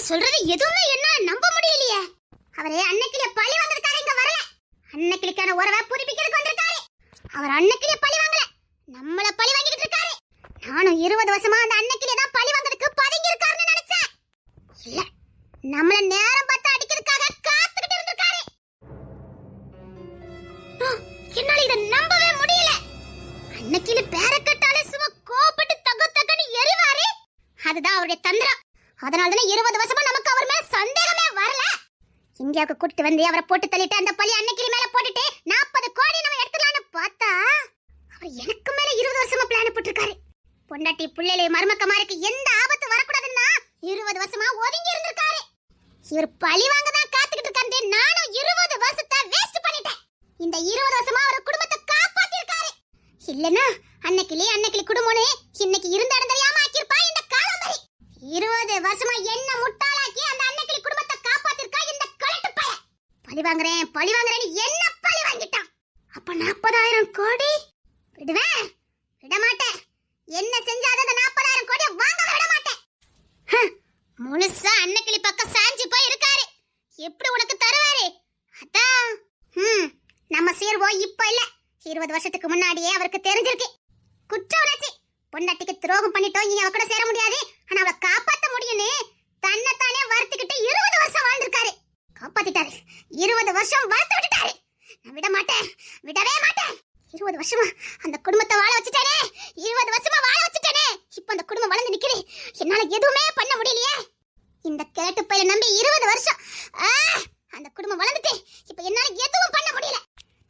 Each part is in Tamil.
சொல்றது எதுவுமே என்ன நம்ப முடியலையே. அவரே அன்னைக்கிலே பழி வாங்குறதுக்காக இங்க வரல. அன்னைக்கிலேக்கான உறவை புதுப்பிக்கிறதுக்கு வந்திருக்காரு. அவர் அன்னைக்கிலே பழி வாங்கல, நம்மள பழி வாங்கிட்டு இருக்காரு. நானும் 20 வருஷமா அந்த அன்னைக்கிலே தான் பழி வாங்குறதுக்கு பதுங்கி இருக்காருன்னு நினைச்சேன். இல்ல, நம்மள நேரம் பார்த்து அடிக்கிறதுக்காக காத்துக்கிட்டு இருந்திருக்காரு. என்னால இத நம்பவே முடியல. அன்னைக்கிலே பேர கட்டாலே சும்மா கோபப்பட்டு தகன்னு எரிவாரு. அதுதான் அவருடைய தந்திரம். அதனாலதான் 20 வருஷமா நமக்கு அவர் மேல சந்தேகமே வரல. இந்தியாவுக்கு கூட்டிட்டு வந்து அவரை போட்டு தள்ளிட்டு அந்த பழி அன்னைக்கு மேல போட்டுட்டு 40 கோடி நம்ம எடுத்துலான்னு பார்த்தா அவர் எனக்கு மேல 20 வருஷமா பிளான் போட்டிருக்காரு. பொண்டாட்டி புள்ளையில மருமக்கமாருக்கு எந்த ஆபத்து வரக்கூடாதுன்னா 20 வருஷமா ஒதுங்கி இருந்திருக்காரு. இவர் பழி வாங்க தான் காத்துக்கிட்டு இருக்காரு. நானும் 20 வருஷத்தை வேஸ்ட் பண்ணிட்டேன். இந்த 20 வருஷமா அவர் குடும்பத்தை காப்பாத்தி இருக்காரு. இல்லனா அன்னைக்கு குடும்பமே இன்னைக்கு இருந்த இடம் தெரியாம ஆக்கிருப்பா இந்த காலம்பரி. 20 வருஷமா என்ன முட்டாளாக்கி அந்த அன்னைக்கு குடும்பத்தை காப்பாத்திருக்கா இந்த கலட்டு பைய. பழி வாங்குறேன்னு என்ன பழி வாங்கிட்டான். அப்ப 40,000 கோடி விடுவேன்? விட மாட்டேன். என்ன செஞ்சாத அந்த 40,000 கோடி வாங்க விட மாட்டேன். முழுசா அன்னைக்கு பக்கம் சாஞ்சி போய் இருக்காரு. எப்படி உனக்கு தருவாரு? அதான் நம்ம சீர்வோம் இப்ப இல்ல, 20 வருஷத்துக்கு முன்னாடியே அவருக்கு தெரிஞ்சிருக்கு. குற்ற உணர்ச்சி. பொண்டாட்டிக்கு துரோகம் பண்ணிட்டோம், இனி அவ கூட சேர முடியாது, ஆனா அவளை காப்பாத்த முடியும்னு தன்னைத்தானே வறுத்துக்கிட்டு 20 வருஷம் வாழ்ந்திருக்காரு. காப்பாத்திட்டாரு. 20 வருஷம் வளர்த்து விட்டுட்டாரு. நான் விட மாட்டேன், விடவே மாட்டேன். 20 வருஷமா அந்த குடும்பத்தை வாழ வச்சுட்டேனே, 20 வருஷமா வாழ வச்சுட்டேனே. இப்ப அந்த குடும்பம் வளர்ந்து நிக்குது. என்னால எதுவுமே பண்ண முடியலையே. இந்த கேட்டு பையனை நம்பி 20 வருஷம் அந்த குடும்பம் வளர்ந்துட்டு இப்ப என்னால எதுவும் பண்ண முடியல.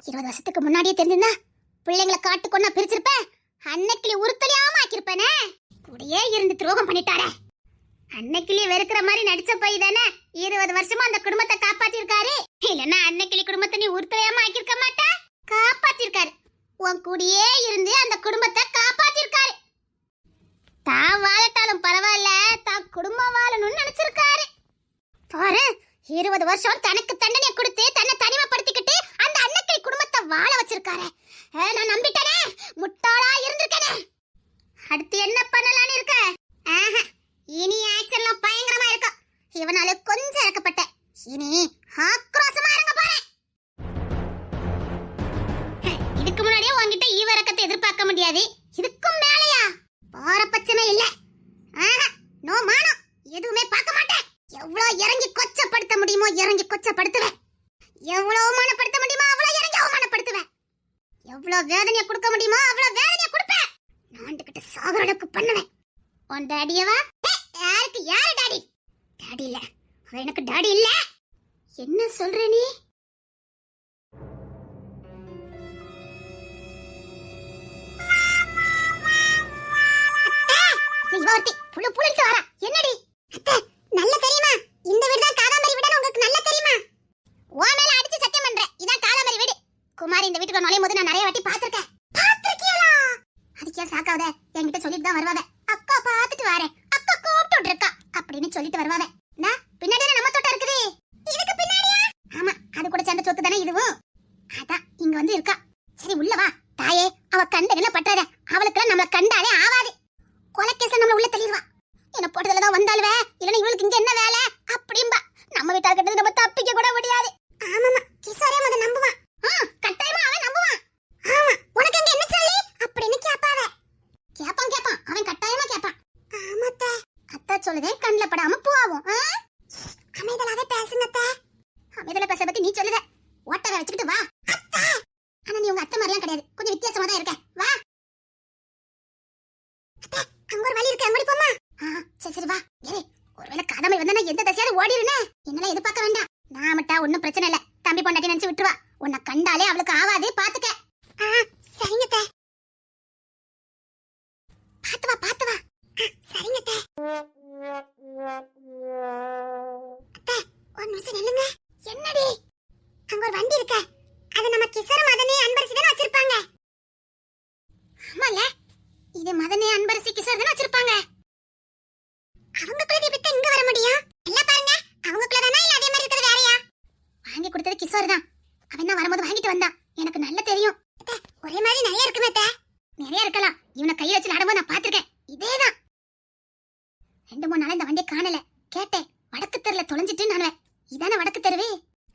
20 வருஷத்துக்கு முன்னாடியே தெரிஞ்சிருந்தா பிள்ளைங்களை காட்டு கொண்டா பிரிச்சிருப்பேன். அன்னைக்கிலே உருத்தலியாம ஆக்கிருப்பேனே. கூடயே இருந்து துரோகம் பண்ணிட்டாரே. அன்னைக்கிலே வெறுக்கிற மாதிரி நடிச்ச போய் தானே 20 வருஷமா அந்த குடும்பத்தை காப்பாத்திருக்காரு. இல்லன்னா அன்னைக்கிலே குடும்பத்தை நீ உருத்தலியாம ஆக்கிருக்க மாட்டா. காப்பாத்திருக்காரு. உன் கூடயே இருந்து அந்த குடும்பத்தை காப்பாத்திருக்காரு. தான் வாழட்டாலும் பரவாயில்ல, தான் குடும்பம் வாழணும்னு நினைச்சிருக்காரு. பாரு, 20 வருஷம் தனக்கு தண்டனை கொடுத்து தன்னை தனிமைப்படுத்திக்கிட்டு அந்த அன்னைக்கு குடும்பத்தை வாழ வச்சிருக்காரு. நான் நம்பிட்டேனே, முட்டாளா இருந்திருக்கேனே. அடுத்து என்ன பண்ணலாம்னு இருக்க? இனி ஆக்சன்லாம் பயங்கரமா இருக்கும். இவனால கொஞ்சம் இறக்கப்பட்டேன், இனி ஆக்ரோஷமா இறங்க போறேன். இதுக்கு முன்னாடியே உன்கிட்ட ஈவ இறக்கத்தை எதிர்பார்க்க முடியாது. இதுக்கும் மேலையா? பாரபட்சமே இல்ல. நோ மானம், எதுவுமே பார்க்க மாட்டேன். எவ்வளவு இறங்கி கொச்சப்படுத்த முடியுமோ இறங்கி கொச்சப்படுத்துவேன். எவ்வளவு அவமானப்படுத்த முடியுமோ அவ்வளவு இறங்கி அவமானப்படுத்துவேன். எவ்வளவு வேதனையை கொடுக்க முடியுமோ அவ்வளவு வேதனையை கொடுப்பேன். நாண்டுகிட்ட சாகரனுக்கு பண்ணுவேன். உன் டாடியவா? யாருக்கு யாரு டாடி? டாடி இல்ல, அவ எனக்கு டாடி இல்ல. என்ன சொல்ற நீ? புழு புழுட்டு வர என்னடி? அத்தை, நல்ல தெரியுமா இந்த வீடு தான் காதாமரி வீடுன்னு உங்களுக்கு நல்ல தெரியுமா? ஓ மேல அடிச்சு சத்தியம் பண்றேன், இதான் காதாமரி வீடு. குமாரி இந்த வீட்டுக்கு நுழையும் போது நான் நிறைய வாட்டி பாத்துர்க்கேன். பாத்துர்க்கியலா? அதுக்கே சாக்காவதே, என்கிட்ட சொல்லிட்டு தான் வருவாவே. அக்கா பாத்துட்டு வரேன், அக்கா கூப்பிட்டு இருக்கா அப்படின்னு சொல்லிட்டு வருவாவே. நான் பின்னாடியே நம்ம தோட்டம் இருக்குது. இதுக்கு பின்னாடியா? ஆமா, அது கூட சேர்ந்த சொத்து தானே இதுவும். அதான் இங்க வந்து இருக்கா. சரி உள்ள வா. தாயே, அவ கண்டகல பட்டாத. அவளுக்கு நம்மள கண்டாலே ஆவாது. கொலைக்கேச நம்மள உள்ள தள்ளிடுவா. என்ன போட்டதுல தான் வந்தாலுவே, இல்லனா இவளுக்கு இங்க என்ன வேலை அப்படிம்பா. நம்ம வீட்டால கிட்ட நம்ம தப்பிக்க கூட முடியாது. ஆமாமா, கிசாரே மத நம்புவான். கட்டாயமா அவன் நம்புவான். ஆமா, உனக்கு அங்க என்ன சொல்லி அப்படின்னு கேப்பாவே. கேப்பான், அவன் கட்டாயமா கேப்பான். ஆமாத்தே, அத்தை சொல்லுதே கண்ணுல படாம போவோம். அமைதலாவே பேசுங்க அத்தை. அமைதல பேச பத்தி நீ சொல்லுத. ஓட்டவை வச்சுக்கிட்டு வா அத்தை. ஆனா நீ உங்க அத்தை மாதிரிலாம் கிடையாது, கொஞ்சம் வித்தியாசமா தான் இருக்க. வா அத்தை, அங்க ஒரு வழி இருக்கு, அங்க போமா. சரி வா. ஒருவேளை காதாமரி வந்தா நான் எந்த தசையாவது ஓடிடுனே. என்னெல்லாம் எதிர்பார்க்க வேண்டாம். நான் மட்டும் ஒன்னும் பிரச்சனை இல்ல. தம்பி பொண்டாட்டி நினைச்சு விட்டுருவா. உன்னை கண்டாலே அவளுக்கு ஆவாது, பாத்துக்க. சரிங்க அத்தை. பாத்து வா. சரிங்க அத்தை. அத்தை, ஒரு நிமிஷம் நில்லுங்க. என்னடி? அங்க ஒரு வண்டி இருக்கு. அது நம்ம கிசர மதனே அன்பரசி தான வச்சிருப்பாங்க. ஆமால, இது மதனே அன்பரசி கிசர் தான வச்சிருப்பாங்க. அவங்க குலதி விட்டு இங்க வர முடியும்? இல்ல பாருங்க, அவங்க குலதானா இல்ல அதே மாதிரி இருக்குது வேறயா? வாங்கி கொடுத்தது கிஷோர் தான். அவன் தான் வரும்போது வாங்கிட்டு வந்தான். எனக்கு நல்ல தெரியும். ஒரே மாதிரி நிறைய இருக்குமே அத்தை. நிறைய இருக்கலாம். இவனை கையில வச்சு நடவும் நான் பாத்துர்க்கேன். இதேதான். 2-3 நாளா இந்த வண்டியை காணல. கேட்டேன், வடக்கு தெருல தொலைஞ்சிட்டு நானே இதான வடக்கு தெருவே.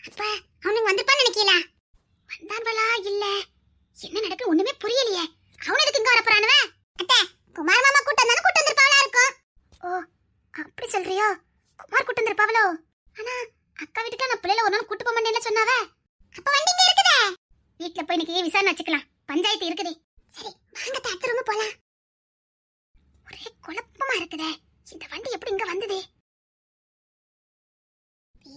அப்ப அவனுக்கு வந்திருப்பான்னு நினைக்கீங்களா? வந்தான்வளா இல்ல என்ன நடக்கு ஒண்ணுமே புரியலையே. அவன் எதுக்கு இங்க வரப்போறானவ? அத்தை குமார் மாமா கூட்டம் தானே கூட்டம் வந்திருப்பாவளா இருக்கும். ஓ அப்படி சொல்றியோ? குமார் கூட்டம் வந்திருப்பாவளோ? ஆனா அக்கா வீட்டுக்கு நான் பிள்ளைல ஒரு நாள் கூட்டு போக மாட்டேன்னு சொன்னாவ. அப்ப வண்டி இங்க இருக்குதே. வீட்ல போய் இன்னைக்கு விசாரணை வச்சுக்கலாம். பஞ்சாயத்து இருக்குது. சரி வாங்க அத்தை ரூம் போலாம். ஒரே குழப்பமா இருக்குதே. இந்த வண்டி எப்படி இங்க வந்தது?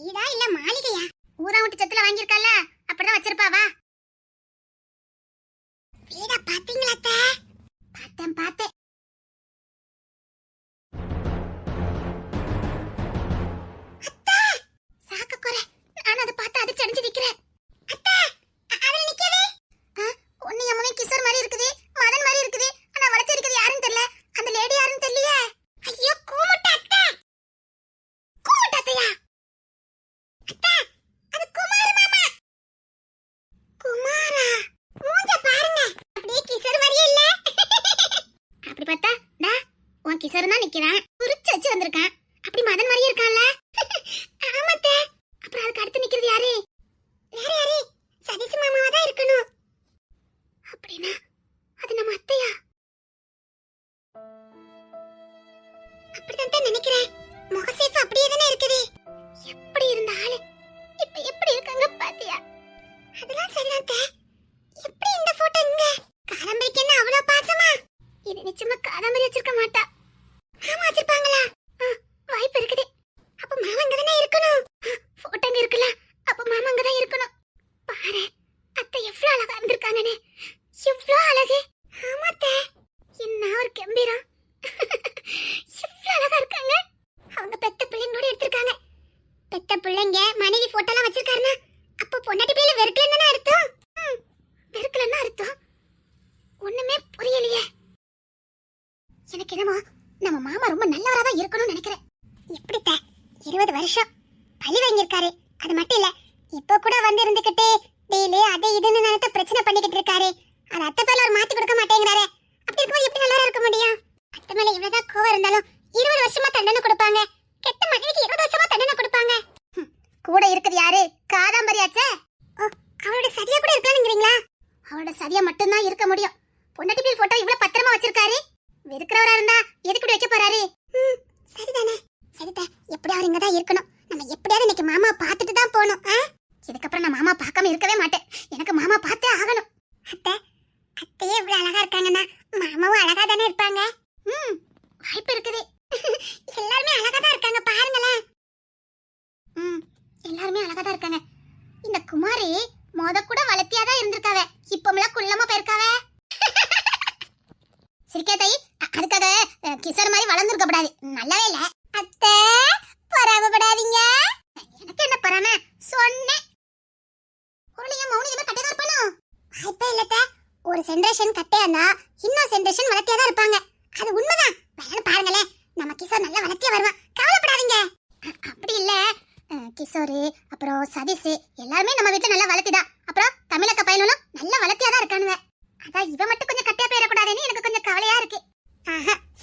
வீடா இல்ல மாளிகையா? ஊரா விட்டு சத்துல வாங்கியிருக்கால அப்படிதான் வச்சிருப்பாவா? வீடா பாத்தீங்களா அத்தை? பார்த்தேன். அத்தை சாக்க குறை. நான் அதை பார்த்து அதிர்ச்சி அடைஞ்சு நிக்கிறேன். அத்தை அதுல நிக்கவே ஒண்ணு எம்மவே கிசர் மாதிரி இருக்குது, மதன் மாதிரி இருக்குது. ஆனா வளர்த்து இருக்குது யாருன்னு தெரியல. அந்த லேடி யாருன்னு தெரியலையே. ஐயோ கூமுட்ட அத்தை. கூமுட்ட அத்தையா? அத்தை அது குமார் மாமா. குமாரா? மூஞ்ச பாருங்க. அப்படியே கிசர் மாதிரியே இல்ல. அப்படி பார்த்தா டா உன் கிசர் தான் நிக்கிறான். புரிச்சு வச்சு வந்திருக்கான். அப்படி மதன் மாதிரியே இருக்கான்ல. ஆமாத்தே. அப்புறம் அதுக்கு அடுத்து நிக்கிறது யாரு? வேற யாரு? சதீஷ் மாமாவா தான் இருக்கணும். அப்படினா அது நம்ம அத்தையா? அப்படிதான் நினைக்கிறேன். முகசேஃப் அப்படியே தானே இருக்குது. எப்படி இருந்த ஆளு இப்ப எப்படி இருக்காங்க பாத்தியா? அதெல்லாம் சரிதான். எப்படி இந்த போட்டோ இங்க? காதம்பரிக்கு என்ன அவ்வளவு பாசமா? இது நிச்சயமா காதம்பரி வச்சிருக்க மாட்டா. ஆமா வச்சிருப்பாங்களா? வாய்ப்பு இருக்குது. அப்ப மாமா அங்க தானே இருக்கணும். போட்டோ இங்க இருக்குல்ல, அப்ப மாமா அங்க தான் இருக்கணும். பாரு அத்தை எவ்வளவு அழகா இருந்திருக்காங்கன்னு. எவ்வளவு அழகு. ஆமாத்தே என்ன ஒரு கம்பீரம். எவ்வளவு அழகா இருக்காங்க. அவங்க பெத்த பிள்ளைங்களோட எடுத்திருக்காங்க. பெத்த பிள்ளைங்க மனைவி போட்டோ எல்லாம் வச்சிருக்காருன்னா அப்ப பொண்டாட்டி பிள்ளைல வெறுக்கலன்னு அர்த்தம். வெறுக்கலன்னு அர்த்தம். ஒண்ணுமே புரியலையே. எனக்கு என்னமோ நம்ம மாமா ரொம்ப நல்லவரா தான் இருக்கணும்னு நினைக்கிறேன். எப்படித்த 20 வருஷம் பழி வாங்கியிருக்காரு. அது மட்டும் இல்ல இப்போ கூட வந்து இருந்துகிட்டு டெய்லி அதை இதுன்னு நினைத்து பிரச்சனை பண்ணிக்கிட்டு இருக்காரு. அது அத்தை பேர்ல ஒரு மாத்தி கொடுக்க மாட்டேங்கிறாரு. அப்படி இருக்கும்போது எப்படி நல்லா இருக்க முடியும்? அத்தை மேல இவ்வளவுதான் கோவம் இருந்தாலும் 20 வருஷமா தண்டனை கொடுப்பாங்க. கெட்ட மனைவிக்கு 20 வருஷமா தண்டனை கொடுப்பாங்க. கூட இருக்குது யாரு? காதாம்பரியாச்சே. அவளோட சரியா கூட இருக்கலாம்ங்கறீங்களா? அவளோட சரியா மட்டும் தான் இருக்க முடியும். பொண்டாட்டி பிள்ளை போட்டோ இவ்வளவு பத்திரமா வச்சிருக்காரு. வெறுக்கிறவரா இருந்தா எதுக்கு இப்படி வைக்க போறாரு? சரிதானே. சரிதா எப்படியா அவர் இங்கதான் இருக்கணும். நம்ம எப்படியாவது இன்னைக்கு மாமா பார்த்துட்டு தான் போகணும். இதுக்கப்புறம் நான் மாமா பார்க்காம இருக்கவே மாட்டேன். எனக்கு மாமா பார்த்தே ஆகணும். அத்தை அத்தையே இவ்வளவு அழகா இருக்காங்கன்னா மாமாவும் அழகா தானே இருப்பாங்க. வாய்ப்பு இருக்குது. எல்லாருமே அழகா தான் இருக்காங்க பாருங்களேன். எல்லாருமே அழகா தான் இருக்காங்க. இந்த குமாரி மொத கூட வளர்த்தியா தான் இருந்திருக்காவ. இப்பமெல்லாம் குள்ளமா போயிருக்காவ. சிரிக்கா தாயி அதுக்காக கிசர் மாதிரி வளர்ந்துருக்க கூடாது. நல்லாவே இல்ல. அத்தை பராமப்படாதீங்க. எனக்கு என்ன பராம சொன்னேன். உருளையா மௌனி என்ன கட்டையா இருப்பானோ? வாய்ப்பே இல்லத்த. ஒரு ஜெனரேஷன் கட்டையா இருந்தா இன்னொரு ஜெனரேஷன் வளர்த்தியா தான் இருப்பாங்க. அது உண்மைதான். வேணும் பாருங்களேன். நம்ம கிஷோர் நல்லா வளர்த்தியா வருவான். கவலைப்படாதீங்க. அப்படி இல்ல கிஷோரு அப்புறம் சதீஷ் எல்லாருமே நம்ம வீட்டுல நல்லா வளர்த்திதான். அப்புறம் தமிழக்க பையனும் நல்லா வளர்த்தியா தான் இருக்கானுங்க. அதான் இவ மட்டும் கொஞ்சம் கட்டையா போயிடக்கூடாதுன்னு எனக்கு கொஞ்சம் கவலையா இருக்கு.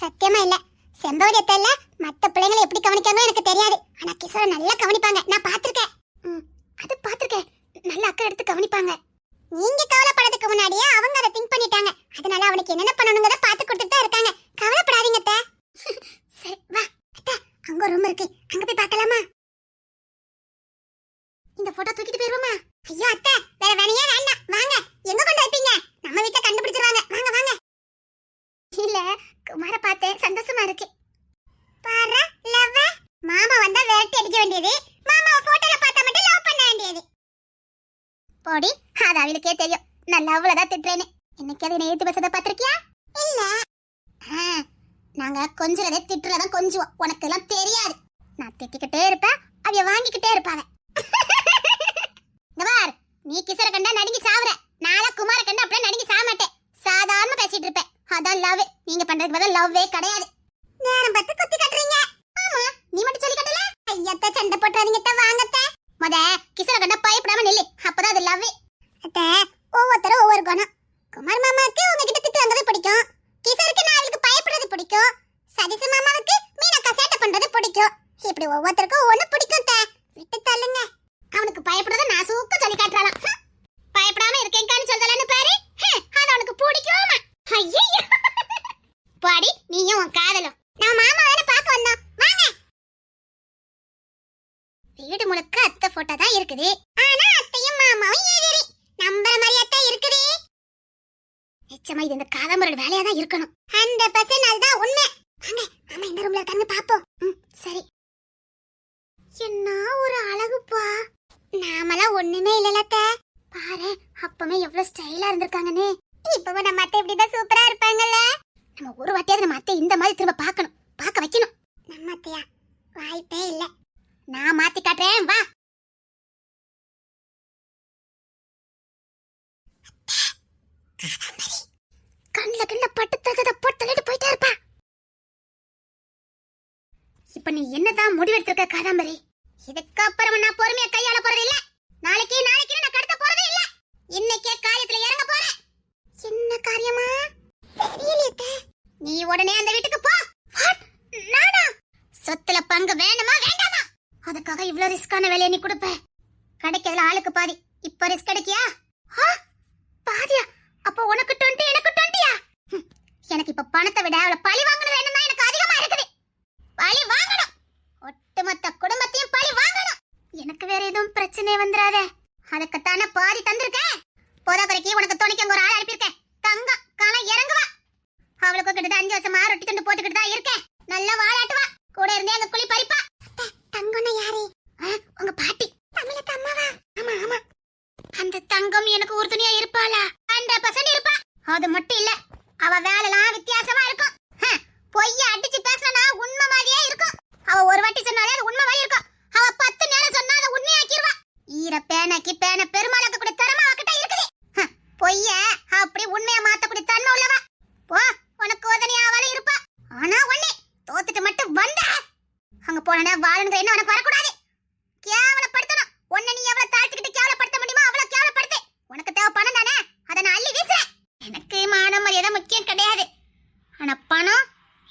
சத்தியமா இல்ல. செம்பவதியத்தை இல்ல மத்த பிள்ளைங்களை எப்படி கவனிக்காமோ எனக்கு தெரியாது. ஆனா கிஷோரை நல்லா கவனிப்பாங்க. நான் பாத்திருக்கேன். அது பாத்திருக்கேன். நல்ல அக்கறை எடுத்து கவனிப்பாங்க. நீங்க கவலைப்படுறதுக்கு முன்னாடியே அவங்க அதை திங்க் பண்ணிட்டாங்க. அதனால அவனுக்கு என்னென்ன பண்ணணுங்கிறத பாத்து கொடுத்துட்டு தான் இருக்காங்க. கவலைப்படாதீங்க அத்தை. சரி வா அத்தை, அங்க ஒரு ரூம் இருக்கு. அங்க போய் பார்க்கலாமா? இந்த போட்டோ தூக்கிட்டு போயிருவோமா? ஐயோ அத்தை வேற வேணையே வேண்டாம். வாங்க. எங்க கொண்டு வைப்பீங்க? நம்ம வீட்டை கண்டுபிடிச்சிருவாங்க. வாங்க வாங்க. இல்ல குமார பார்த்தேன் சந்தோஷமா இருக்கு. பாரு லவ் மாமா வந்தா வேட்டி அடிக்க வேண்டியது. மாமாவை போட்டோல பார்த்தா மட்டும் லவ் பண்ண வேண்டியது. போடி அது அவளுக்கே தெரியும். நான் லவ்ல தான் திட்டுறேன்னு. இன்னைக்கு அதை எழுத்து பேசுறத பாத்திருக்கியா? இல்ல. நாங்க கொஞ்சறதே திட்டுறதான் கொஞ்சுவோம். உனக்கு எல்லாம் தெரியாது. நான் திட்டிக்கிட்டே இருப்பேன். அவைய வாங்கிக்கிட்டே இருப்பாங்க. நீ கிசர கண்டா நடுங்கி சாவுற. நாளா குமார கண்டா அப்படியே நடுங்கி சாக மாட்டேன். சாதாரணமா பேசிட்டு இருப்பேன். அதான் லவ். நீங்க பண்றதுக்கு பதிலா லவ்வே கிடையாது. நேரம் பார்த்து குத்தி கட்டுறீங்க. ஆமா நீ மட்டும் சொல்லி கட்டல. ஐயத்த சண்டை போட்டுறாதீங்க. வாங்கத்த மொத கிசர கண்டா பயப்படாம நில்லு. அப்பதான் அது லவ். அத்த ஒவ்வொருத்தரும் ஒவ்வொரு குணம். குமார் மாமாவுக்கு உங்ககிட்ட திட்டு வாங்கவே பிடிக்கும். கிசருக்கு நான் அவளுக்கு பயப்படுறது பிடிக்கும். சதீஷ் மாமாவுக்கு மீனக்கா சேட்டை பண்றது பிடிக்கும். இப்படி ஒவ்வொருத்தருக்கும் ஒண்ணு பிடிக்கும் தே. விட்டு தள்ளுங்க. அவனுக்கு பயப்படுறத நான் சூக்க சொல்லி காட்டுறாளாம். பயப்படாம இருக்கேன்னு சொல்லலன்னு பாரு. அது அவனுக்கு பிடிக்குமா? ஐயோ பாடி நீயும் உன் காதலும். நம்ம மாமா வேற பார்க்க வந்தோம். வாங்க. வீடு முழுக்க அத்தை போட்டோ தான் இருக்குது. ஆனா அத்தையும் மாமாவும் எதிரி. நம்பற மாதிரி அத்தை இருக்குது. நிச்சயமா இது இந்த காதம்பரோட வேலையா தான் இருக்கணும். 100% அதுதான் உண்மை. வாங்க மாமா இந்த ரூம்ல உட்கார்ந்து பாப்போம். சரி. என்ன ஒரு அழகுப்பா. நாமலாம் ஒண்ணுமே இல்லலத்த. பாரு அப்பமே எவ்வளவு ஸ்டைலா இருந்திருக்காங்கன்னு. இப்பவும் நம்ம அத்தை இப்படிதான் சூப்பரா இருப்பாங்கல்ல. நம்ம ஒரு வாட்டியாவது நம்ம அத்தை இந்த மாதிரி திரும்ப பார்க்கணும், பார்க்க வைக்கணும். நம்ம அத்தையா வாய்ப்பே இல்ல. நான் மாத்தி காட்டுறேன் வா. கண்ணுல பட்டு தகத போட்டு தள்ளிட்டு போயிட்டே இருப்பா. இப்ப நீ என்னதான் முடிவெடுத்திருக்க காதாம்பரி? இதுக்கப்புறம் நான் பொறுமையா கையாள போறது இல்ல. நாளைக்கு நான் கடத்த போறதே இல்ல. இன்னைக்கே காரியத்துல இறங்க போறேன். என்ன காரியமா? தெரியலையே. நீ உடனே அந்த வீட்டுக்கு போ. நானா? சொத்துல பங்கு வேணுமா வேண்டாமா? அதுக்காக இவ்ளோ ரிஸ்கான வேலையை நீ கொடுப்ப? கிடைக்கிறதுல ஆளுக்கு பாதி. இப்ப ரிஸ்க் கிடைக்கியா? பாதியா? அப்ப உனக்கு 20 எனக்கு 20யா? எனக்கு இப்ப பணத்தை விட அவளை பழி வாங்கணும் வேணும் தான் எனக்கு அதிகமா இருக்குது. பழி வாங்கணும். ஒட்டுமொத்த குடும்பத்தையும் பழி வாங்கணும். எனக்கு வேற எதுவும் பிரச்சனை வந்துராதே. அதுக்குத்தானே பாதி தந்திருக்கேன். போதாக்குறைக்கு உனக்கு துணைக்கு ஒரு ஆள் அனுப்பியிருக்கேன். தங்கம் காலம் இறங்குவா. அவளுக்கு கிட்ட 5 வருஷமா ரொட்டி துண்டு போட்டுக்கிட்டு தான் இருக்கேன். நல்லா வாழாட்டுவா. கூட இருந்தே எங்க குழி பறிப்பா. தங்கம்னா யாரு? உங்க பாட்டி. தமிழுக்கு அம்மாவா? ஆமா ஆமா. அந்த தங்கம் எனக்கு உறுதுணையா இருப்பாளா? 100% இருப்பா. அது மட்டும் இல்ல, அவ வேலைலாம் வித்தியாசமா இருக்கும். பொய்ய அடிச்சு பேசினா உண்மை மாதிரியே இருக்கும். அவ ஒரு வாட்டி சொன்னாலே அது உண்மை மாதிரி இருக்கும். அவ 10 நேரம் சொன்னா அதை உண்மையாக்கிடுவா. ஈர பேனாக்கி பேனை பெருமாளாக்க கூட திறமை அவகிட்ட இருக்குது. பொய்ய அப்படி உண்மையா மாத்தக்கூடிய தன்மை உள்ளவா. போ, உனக்கு உதவியா அவளும் இருப்பா. ஆனா ஒண்ணே, தோத்துட்டு மட்டும் வந்த அங்க போனா வாழணுங்கிற என்ன உனக்கு வரக்கூடாது. கேவலப்படுத்தணும். உன்னை நீ எவ்வளவு தாழ்த்திக்கிட்டு கேவலப்படுத்த முடியுமோ அவ்வளவு கேவலப்படுத்து. உனக்கு தேவை பணம் தானே, அதை நான் அள்ளி வீசுறேன். எனக்கு மான மரியாதை முக்கியம் கிடையாது. ஆனா பணம்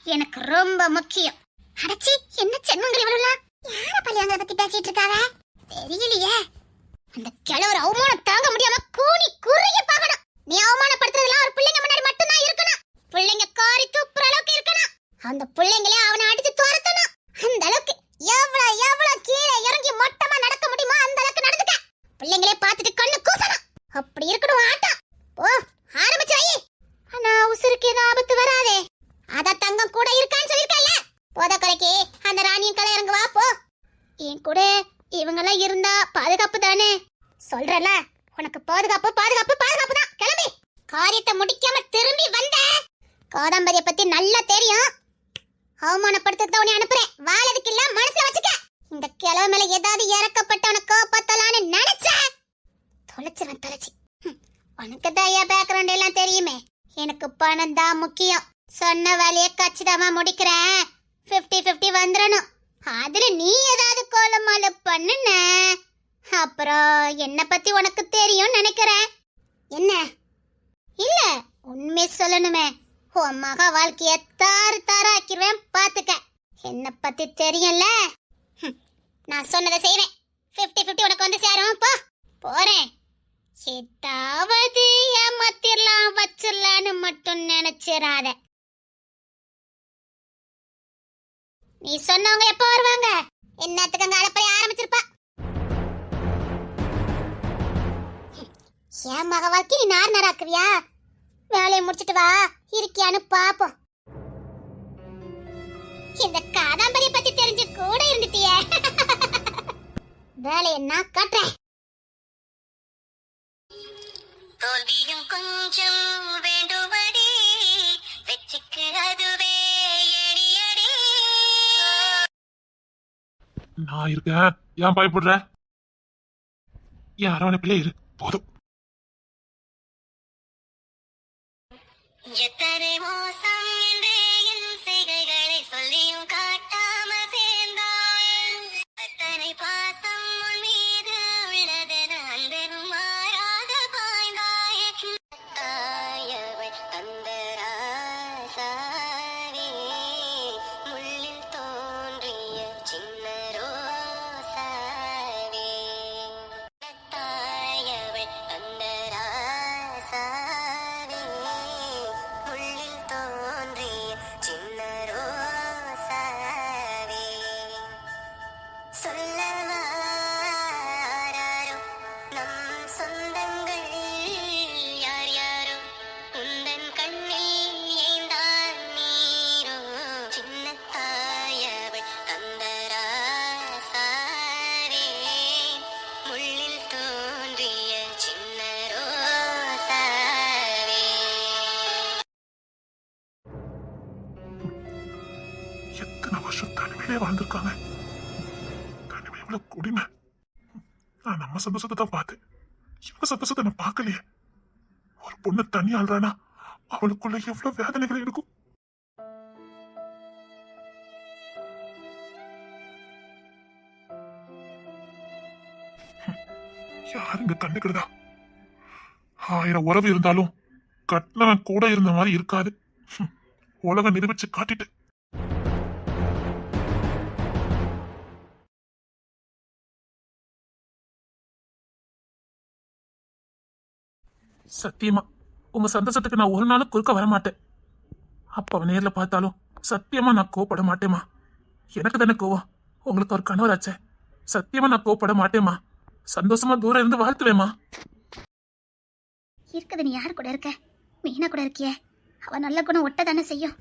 எனக்கு ரொம்ப முக்கியம். அடச்சி, என்ன சென்மங்கள் இவளெல்லாம்? யார பள்ளியாங்க பத்தி பேசிட்டு இருக்காவ? தெரியலையே. அந்த கிழவர் அவமானம் தாங்க முடியாம கூனி குறுகி பார்க்கணும். நீ அவமானப்படுத்துறதுலாம் ஒரு பிள்ளைங்க முன்னாடி மட்டும் தான் இருக்கணும். பிள்ளைங்க காரி துப்புற அளவுக்கு இருக்கணும். அந்த பிள்ளைங்களே அவனை அடிச்சு துரத்தணும். அந்த அளவுக்கு எவ்வளவு கீழே இறங்கி மொட்டமா நடக்க முடியுமோ அந்த அளவுக்கு நடந்துக்க. பிள்ளைங்களே பார்த்துட்டு கண்ணு கூசணும். அப்படி இருக்கணும் ஆட்டம். ஓ, ஆரம்பிச்சாயி. ஆனா உசுருக்கு ஏதோ ஆபத்து வராதே. அத தங்கம் கூட இருக்கான்னு சொல்லிருக்கல. போத கரைக்கு அந்த ராணியும் கலை இறங்குவா போ. என் கூட இவங்கெல்லாம் இருந்தா பாதுகாப்பு தானே. சொல்றல, உனக்கு பாதுகாப்பு தான். கிளம்பி காரியத்தை முடிக்காம திரும்பி வந்த. காதம்பரிய பத்தி நல்லா தெரியும். அவமானப்படுத்த உன்னை அனுப்புறேன். வாழதுக்கு இல்ல மனசுல வச்சுக்க. இந்த கிழவு மேல ஏதாவது இறக்கப்பட்டவனை காப்பாத்தலான்னு நினைச்ச தொலைச்சு. உனக்கு தயா பேக்ரவுண்ட் எல்லாம் தெரியுமே. எனக்கு பணம் தான் முக்கியம். சொன்ன வேலையை கச்சிதமா முடிக்கிறேன். 50-50 வந்துடணும். அதுல நீ ஏதாவது கோலமால பண்ணுன அப்புறம் என்ன பத்தி உனக்கு தெரியும் நினைக்கிறேன். என்ன இல்ல உண்மை சொல்லணுமே, உன் மக வாழ்க்கைய தாராக்கிடுவேன் பாத்துக்க. என்ன பத்தி தெரியும்ல. நான் சொன்னதை செய்வேன். 50-50 உனக்கு வந்து சேரும். போறேன். ஏதாவது ஏமாத்திரலாம் வச்சிடலான்னு மட்டும் நினைச்சிடாத. நீ சொன்னவங்க எப்ப வருவாங்க? என்னத்துக்கு அங்க அலப்பறைய ஆரம்பிச்சிருப்பா. ஏன் மக வாழ்க்கை நீ நாராக்குவியா? வேலையை முடிச்சிட்டு வா, இருக்கியான்னு பாப்போம். இந்த காதாம்பரிய பத்தி தெரிஞ்சு கூட இருந்துட்டியே. வேலையை நான் காட்டுறேன். தோல்வியும் கொஞ்சம் வேண்டுமடி, வெற்றிக்கு அதுவே எடியடி. நான் இருக்கேன், ஏன் பயப்படுற? என் அரவணைப்பிலே இரு போதும். எத்தனை மோசம் என்றே என் செய்கைகளை சொல்லியும் காட்டாம சேர்ந்தாய். அத்தனை பாசம் உன் மீது உள்ளதென அன்பெனும் மாறாத பாய்ந்தாய். தாயவள் தந்த ராசாவே, முள்ளில் தோன்றிய சின்ன இத்தனை வருஷம் தனிமையிலே வாழ்ந்திருக்காங்க. தனிமை எவ்வளவு கொடுமை. நான் நம்ம சந்தோஷத்தை தான் பார்த்தேன், இவங்க சந்தோஷத்தை நான் பார்க்கலையே. ஒரு பொண்ணு தனி ஆள்றானா அவளுக்குள்ள எவ்வளவு வேதனைகள் இருக்கும். யாருங்க கண்டுக்கிறதா? 1000 உறவு இருந்தாலும் கட்டினவன் கூட இருந்த மாதிரி இருக்காது. உலகம் நிரூபிச்சு காட்டிட்டு. சத்தியமா உங்க சந்தோஷத்துக்கு நான் ஒரு நாளும் குறுக்க வர மாட்டேன். அப்ப அவன் நேர்ல பார்த்தாலும் சத்தியமா நான் கோவப்பட மாட்டேமா. எனக்கு தானே கோவம், உங்களுக்கு ஒரு கணவராச்சே. சத்தியமா நான் கோவப்பட மாட்டேமா. சந்தோஷமா தூரம் இருந்து வாழ்த்துவேமா. இருக்குது நீ யார் கூட இருக்க? மீனா கூட இருக்கியே, அவ நல்ல குணம் ஒட்ட தானே செய்யும்.